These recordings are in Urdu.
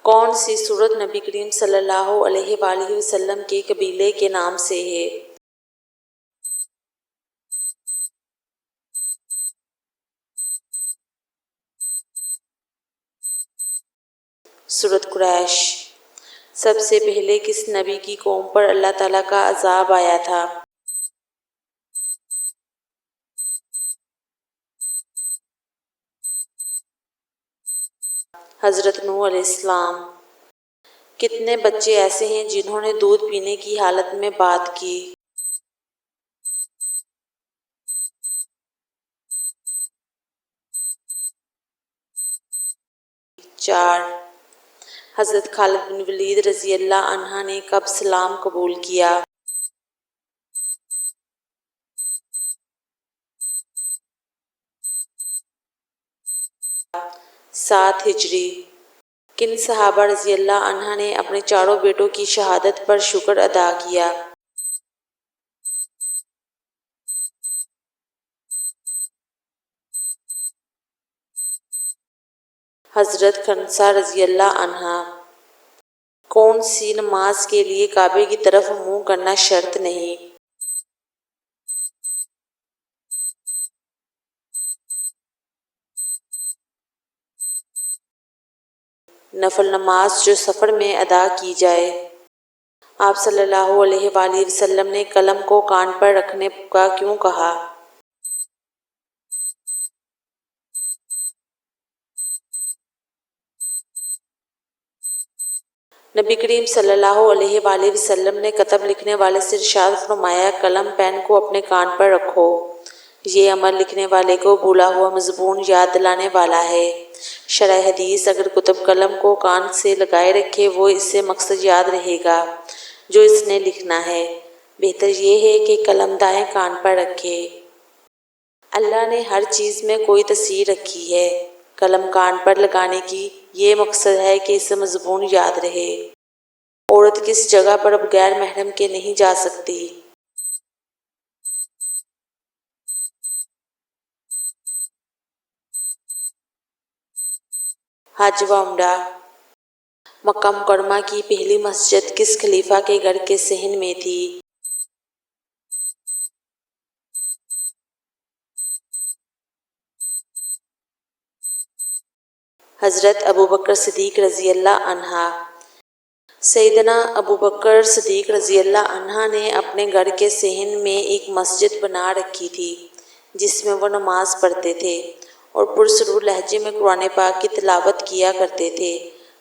کون سی سورت نبی کریم صلی اللہ علیہ وآلہ وسلم کے قبیلے کے نام سے ہے؟ سورت قریش۔ سب سے پہلے کس نبی کی قوم پر اللہ تعالیٰ کا عذاب آیا تھا؟ حضرت نوح علیہ السلام۔ کتنے بچے ایسے ہیں جنہوں نے دودھ پینے کی حالت میں بات کی؟ چار۔ حضرت خالد بن ولید رضی اللہ عنہ نے کب اسلام قبول کیا؟ سات ہجری۔ کن صحابہ رضی اللہ عنہ نے اپنے چاروں بیٹوں کی شہادت پر شکر ادا کیا؟ حضرت خنسا رضی اللہ عنہ۔ کون سی نماز کے لیے کعبے کی طرف منہ کرنا شرط نہیں؟ نفل نماز جو سفر میں ادا کی جائے۔ آپ صلی اللہ علیہ وآلہ وسلم نے قلم کو کان پر رکھنے کا کیوں کہا؟ نبی کریم صلی اللہ علیہ وآلہ وسلم نے کتب لکھنے والے سے ارشاد فرمایا، قلم پین کو اپنے کان پر رکھو، یہ عمل لکھنے والے کو بھولا ہوا مضمون یاد دلانے والا ہے۔ شرح حدیث: اگر کتب قلم کو کان سے لگائے رکھے وہ اس سے مقصد یاد رہے گا جو اس نے لکھنا ہے، بہتر یہ ہے کہ قلم دائیں کان پر رکھے۔ اللہ نے ہر چیز میں کوئی تاثیر رکھی ہے، قلم کان پر لگانے کی یہ مقصد ہے کہ اس سے مضمون یاد رہے۔ عورت کس جگہ پر بغیر محرم کے نہیں جا سکتی؟ حج و عمرہ۔ مکہ مکرمہ کی پہلی مسجد کس خلیفہ کے گھر کے صحن میں تھی؟ حضرت ابوبکر صدیق رضی اللہ عنہ۔ سیدنا ابوبکر صدیق رضی اللہ عنہ نے اپنے گھر کے صحن میں ایک مسجد بنا رکھی تھی جس میں وہ نماز پڑھتے تھے اور پرسرور لہجے میں قرآن پاک کی تلاوت کیا کرتے تھے۔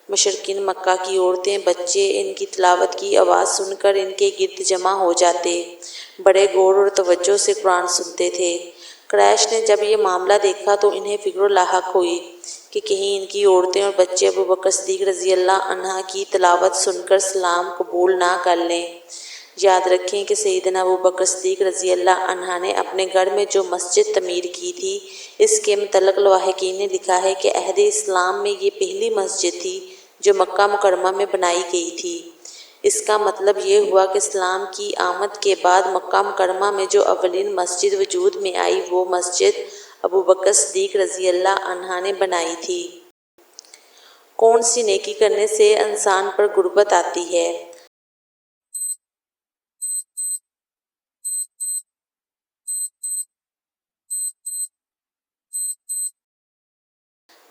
مشرکین مکہ کی عورتیں، بچے ان کی تلاوت کی آواز سن کر ان کے گرد جمع ہو جاتے، بڑے غور اور توجہ سے قرآن سنتے تھے۔ قریش نے جب یہ معاملہ دیکھا تو انہیں فکر لاحق ہوئی کہ کہیں ان کی عورتیں اور بچے ابوبکر صدیق رضی اللہ عنہ کی تلاوت سن کر اسلام قبول نہ کر لیں۔ یاد رکھیں کہ سیدنا ابوبکر صدیق رضی اللہ عنہ نے اپنے گھر میں جو مسجد تعمیر کی تھی، اس کے متعلق لواحقین نے لکھا ہے کہ عہد اسلام میں یہ پہلی مسجد تھی جو مکہ مکرمہ میں بنائی گئی تھی۔ اس کا مطلب یہ ہوا کہ اسلام کی آمد کے بعد مکہ مکرمہ میں جو اولین مسجد وجود میں آئی وہ مسجد ابوبکر صدیق رضی اللہ عنہ نے بنائی تھی۔ کون سی نیکی کرنے سے انسان پر غربت آتی ہے؟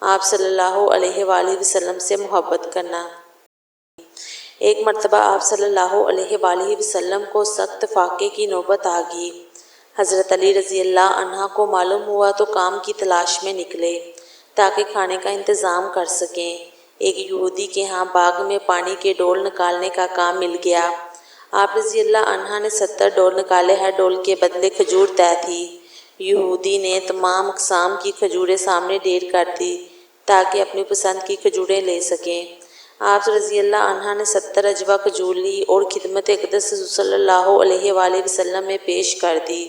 آپ صلی اللہ علیہ وآلہ وسلم سے محبت کرنا۔ ایک مرتبہ آپ صلی اللہ علیہ وآلہ وسلم کو سخت فاقے کی نوبت آ گئی۔ حضرت علی رضی اللہ عنہ کو معلوم ہوا تو کام کی تلاش میں نکلے تاکہ کھانے کا انتظام کر سکیں۔ ایک یہودی کے ہاں باغ میں پانی کے ڈول نکالنے کا کام مل گیا۔ آپ رضی اللہ عنہ نے 70 ڈول نکالے، ہر ڈول کے بدلے کھجور طے تھی۔ یہودی نے تمام اقسام کی کھجوریں سامنے ڈھیر کر دی تاکہ اپنی پسند کی کھجوریں لے سکیں۔ آپ رضی اللہ عنہ نے 70 اجوا کھجور لی اور خدمت اقدس صلی اللہ علیہ وآلہ وسلم میں پیش کر دی۔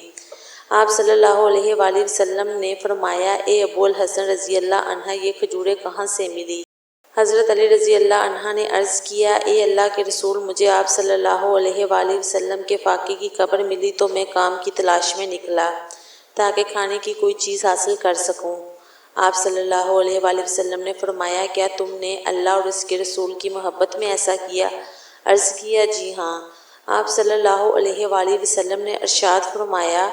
آپ صلی اللہ علیہ وآلہ وسلم نے فرمایا، اے ابو الحسن رضی اللہ عنہ، یہ کھجوریں کہاں سے ملی؟ حضرت علی رضی اللہ عنہ نے عرض کیا، اے اللہ کے رسول، مجھے آپ صلی اللہ علیہ وآلہ وسلم کے فاقے کی خبر ملی تو میں کام کی تلاش میں نکلا تاکہ کھانے کی کوئی چیز حاصل کر سکوں۔ آپ صلی اللہ علیہ وآلہ وسلم نے فرمایا کیا تم نے اللہ اور اس کے رسول کی محبت میں ایسا کیا؟ عرض کیا جی ہاں۔ آپ صلی اللہ علیہ وآلہ وسلم نے ارشاد فرمایا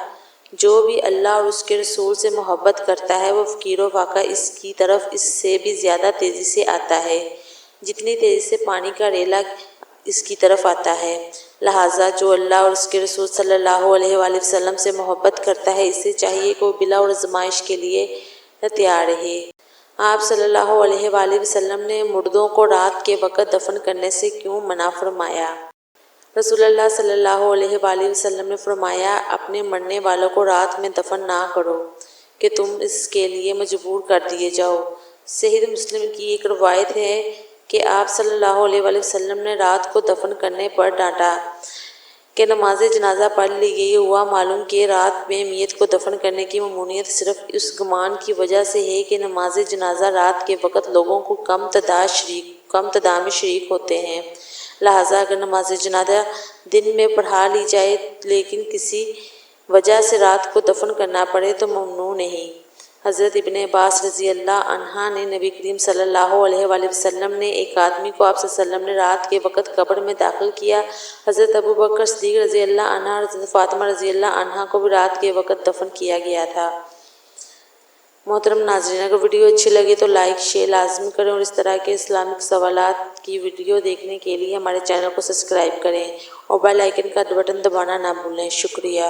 جو بھی اللہ اور اس کے رسول سے محبت کرتا ہے وہ فقیر و فاقہ اس کی طرف اس سے بھی زیادہ تیزی سے آتا ہے جتنی تیزی سے پانی کا ریلا اس کی طرف آتا ہے۔ لہٰذا جو اللہ اور اس کے رسول صلی اللہ علیہ وآلہ وسلم سے محبت کرتا ہے اسے چاہیے کہ وہ بلا اور آزمائش کے لیے تیار رہے۔ آپ صلی اللہ علیہ وآلہ وسلم نے مردوں کو رات کے وقت دفن کرنے سے کیوں منع فرمایا؟ رسول اللہ صلی اللہ علیہ وآلہ وسلم نے فرمایا اپنے مرنے والوں کو رات میں دفن نہ کرو کہ تم اس کے لیے مجبور کر دیے جاؤ۔ صحیح مسلم کی ایک روایت ہے کہ آپ صلی اللہ علیہ وآلہ وسلم نے رات کو دفن کرنے پر ڈانٹا کہ نماز جنازہ پڑھ لی گئی۔ ہوا معلوم کہ رات میں میت کو دفن کرنے کی ممنوعیت صرف اس گمان کی وجہ سے ہے کہ نماز جنازہ رات کے وقت لوگوں کو کم تعداد میں شریک ہوتے ہیں، لہٰذا اگر نماز جنازہ دن میں پڑھا لی جائے لیکن کسی وجہ سے رات کو دفن کرنا پڑے تو ممنوع نہیں۔ حضرت ابن عباس رضی اللہ عنہ نے نبی کریم صلی اللہ علیہ وآلہ وسلم نے ایک آدمی کو آپ صلی اللہ علیہ وسلم نے رات کے وقت قبر میں داخل کیا۔ حضرت ابوبکر صدیق رضی اللہ عنہ اور حضرت فاطمہ رضی اللہ عنہ کو بھی رات کے وقت دفن کیا گیا تھا۔ محترم ناظرین، اگر ویڈیو اچھی لگے تو لائک شیئر لازمی کریں اور اس طرح کے اسلامک سوالات کی ویڈیو دیکھنے کے لیے ہمارے چینل کو سبسکرائب کریں اور بیل آئیکن کا بٹن دبانا نہ بھولیں۔ شکریہ۔